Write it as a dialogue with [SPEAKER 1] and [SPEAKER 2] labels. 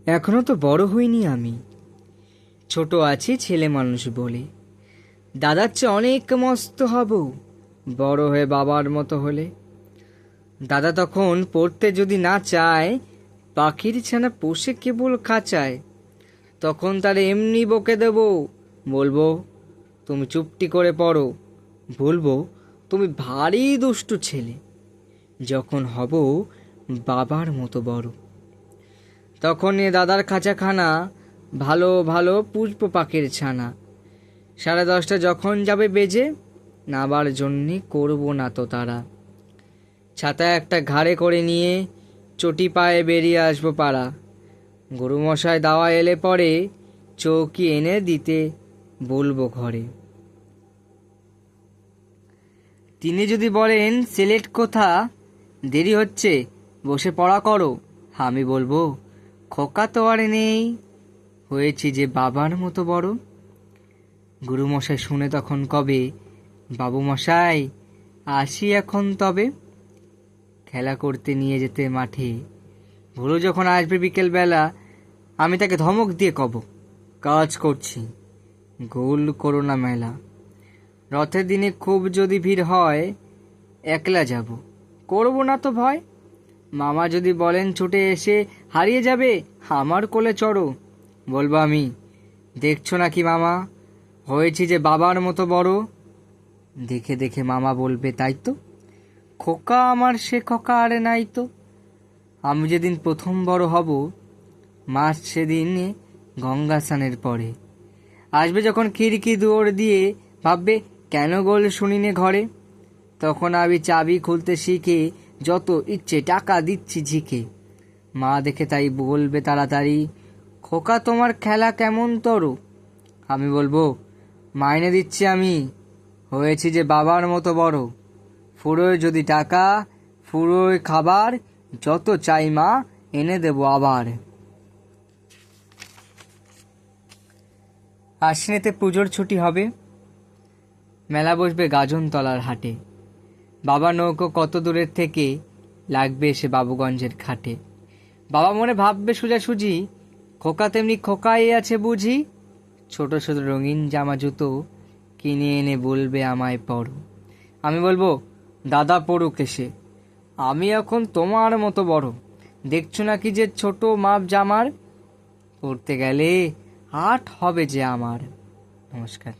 [SPEAKER 1] এখনো তো বড় হইনি আমি, ছোট আছি ছেলে মানুষ বলে। দাদার চেয়ে অনেক মস্ত হব বড় হয়ে বাবার মতো হলে। দাদা তখন পড়তে যদি না চায়, পাখির ছানা পোষে কেবল খাঁচায়, তখন তার এমনি বকে দেব, বলবো তুমি চুপটি করে পড়ো, বলবো তুমি ভারী দুষ্টু ছেলে। যখন হব বাবার মতো বড়, তখন এ দাদার খাঁচাখানা ভালো ভালো পুষ্প পাখির ছানা। 10:30 যখন যাবে বেজে, নাবার জন্যে করবো না তো তারা। ছাতা একটা ঘাড়ে করে নিয়ে চটি পায়ে বেরিয়ে আসবো পাড়া। গরুমশাই দাওয়া এলে পরে চৌকি এনে দিতে বলবো ঘরে। তিনি যদি বলেন সিলেট কোথা, দেরি হচ্ছে বসে পড়া করো, আমি বলবো খোকা তো আর নেই, হয়েছি যে বাবার মতো বড়। গুরুমশাই শুনে তখন কবে, বাবু মশাই আসি এখন তবে। খেলা করতে নিয়ে যেতে মাঠে, ভোরু যখন আসবে বিকেল বেলা, আমি তাকে ধমক দিয়ে কব, কাজ করছি, গোল করো না মেলা। রথের দিনে খুব যদি ভিড় হয়, একলা যাব, করবো না তো ভয়। মামা যদি বলেন ছুটে এসে হারিয়ে যাবে, আমার কোলে চড়ো, বলবো আমি, দেখছো নাকি মামা, হয়েছি যে বাবার মতো বড়। দেখে দেখে মামা বলবে তাই তো, খোকা আমার সে খোকা আরে নাই তো। আমি যেদিন প্রথম বড় হব, মাস সেদিন গঙ্গা স্নানের পরে। আসবে যখন খিড়কি দুয়ার দিয়ে, ভাববে কেন গোল শুনিনে ঘরে। তখন আমি চাবি খুলতে শিখে যত ইচ্ছে টাকা দিচ্ছি ঝিকে। মা দেখে তাই বলবে তাড়াতাড়ি, খোকা তোমার খেলা কেমন তর। আমি বলবো, মাইনে দিচ্ছি আমি, হয়েছি যে বাবার মতো বড়। ফুরোয় যদি টাকা, ফুরোয় খাবার, যত চাই মা এনে দেব আবার। আশ্বিনেতে পুজোর ছুটি হবে, মেলা বসবে গাজনতলার হাটে। বাবা নৌকো কত দূরের থেকে লাগবে এসে বাবুগঞ্জের ঘাটে। বাবা মনে ভাববে সোজাসুজি, খোকা তেমনি খোকাই আছে বুঝি। ছোট ছোট রঙিন জামা জুতো কিনে এনে বলবে আমায় পরো। আমি বলবো, দাদা পড়ুক এসে, আমি এখন তোমার মতো বড়। দেখছো নাকি যে ছোট মাপ জামার, পড়তে গেলে 8 হবে যে আমার। নমস্কার।